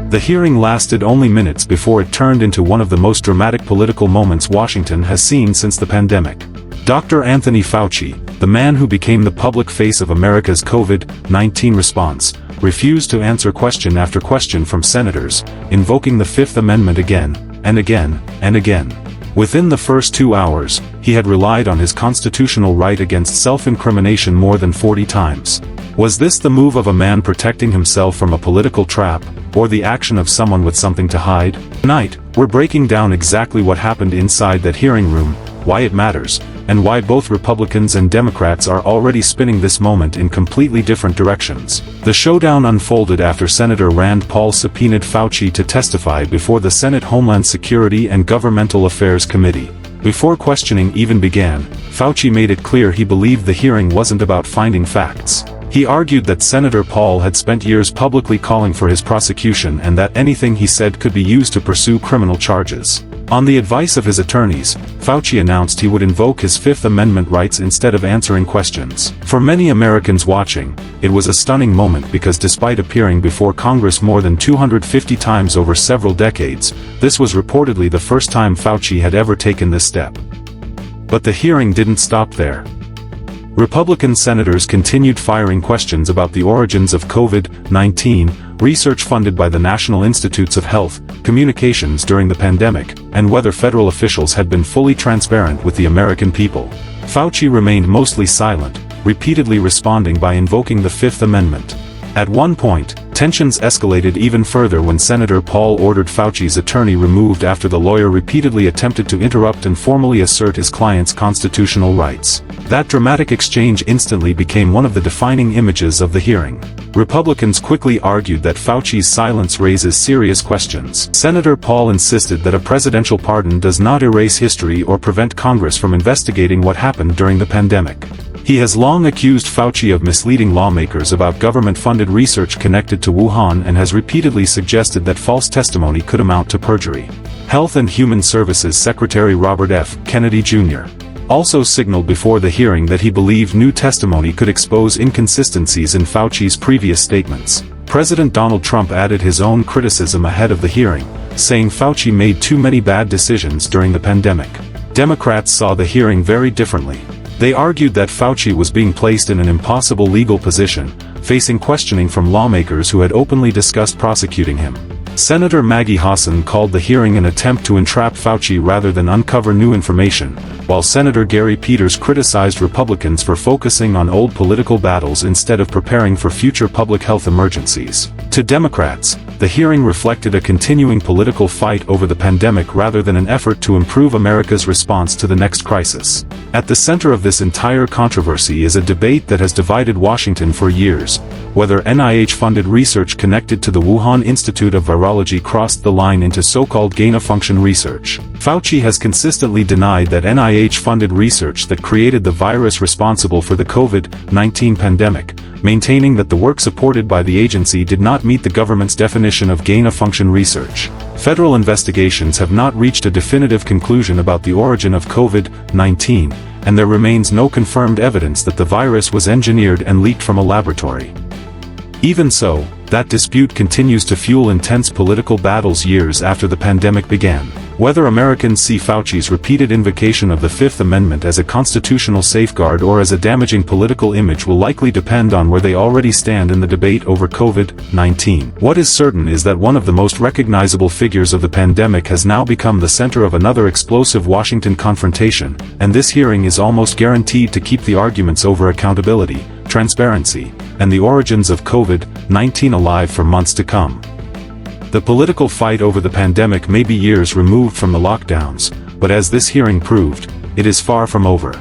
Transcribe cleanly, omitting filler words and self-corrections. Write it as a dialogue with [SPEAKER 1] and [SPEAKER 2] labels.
[SPEAKER 1] The hearing lasted only minutes before it turned into one of the most dramatic political moments Washington has seen since the pandemic. Dr. Anthony Fauci, the man who became the public face of America's COVID-19 response, refused to answer question after question from senators, invoking the Fifth Amendment again, and again, and again. Within the first 2 hours, he had relied on his constitutional right against self-incrimination more than 40 times. Was this the move of a man protecting himself from a political trap, or the action of someone with something to hide? Tonight, we're breaking down exactly what happened inside that hearing room, why it matters, and why both Republicans and Democrats are already spinning this moment in completely different directions. The showdown unfolded after Senator Rand Paul subpoenaed Fauci to testify before the Senate Homeland Security and Governmental Affairs Committee. Before questioning even began, Fauci made it clear he believed the hearing wasn't about finding facts. He argued that Senator Paul had spent years publicly calling for his prosecution and that anything he said could be used to pursue criminal charges. On the advice of his attorneys, Fauci announced he would invoke his Fifth Amendment rights instead of answering questions. For many Americans watching, it was a stunning moment because despite appearing before Congress more than 250 times over several decades, this was reportedly the first time Fauci had ever taken this step. But the hearing didn't stop there. Republican senators continued firing questions about the origins of COVID-19, research funded by the National Institutes of Health, Communications during the pandemic, and whether federal officials had been fully transparent with the American people. Fauci remained mostly silent, repeatedly responding by invoking the Fifth Amendment. At one point, tensions escalated even further when Senator Paul ordered Fauci's attorney removed after the lawyer repeatedly attempted to interrupt and formally assert his client's constitutional rights. That dramatic exchange instantly became one of the defining images of the hearing. Republicans quickly argued that Fauci's silence raises serious questions. Senator Paul insisted that a presidential pardon does not erase history or prevent Congress from investigating what happened during the pandemic. He has long accused Fauci of misleading lawmakers about government-funded research connected to Wuhan and has repeatedly suggested that false testimony could amount to perjury. Health and Human Services Secretary Robert F. Kennedy Jr. also signaled before the hearing that he believed new testimony could expose inconsistencies in Fauci's previous statements. President Donald Trump added his own criticism ahead of the hearing, saying Fauci made too many bad decisions during the pandemic. Democrats saw the hearing very differently. They argued that Fauci was being placed in an impossible legal position, facing questioning from lawmakers who had openly discussed prosecuting him. Senator Maggie Hassan called the hearing an attempt to entrap Fauci rather than uncover new information, while Senator Gary Peters criticized Republicans for focusing on old political battles instead of preparing for future public health emergencies. To Democrats, the hearing reflected a continuing political fight over the pandemic rather than an effort to improve America's response to the next crisis. At the center of this entire controversy is a debate that has divided Washington for years: whether NIH-funded research connected to the Wuhan Institute of Virology crossed the line into so-called gain-of-function research. Fauci has consistently denied that NIH-funded research that created the virus responsible for the COVID-19 pandemic, maintaining that the work supported by the agency did not meet the government's definition of gain-of-function research. Federal investigations have not reached a definitive conclusion about the origin of COVID-19, and there remains no confirmed evidence that the virus was engineered and leaked from a laboratory. Even so, that dispute continues to fuel intense political battles years after the pandemic began. Whether Americans see Fauci's repeated invocation of the Fifth Amendment as a constitutional safeguard or as a damaging political image will likely depend on where they already stand in the debate over COVID-19. What is certain is that one of the most recognizable figures of the pandemic has now become the center of another explosive Washington confrontation, and this hearing is almost guaranteed to keep the arguments over accountability, transparency, and the origins of COVID-19 alive for months to come. The political fight over the pandemic may be years removed from the lockdowns, but as this hearing proved, it is far from over.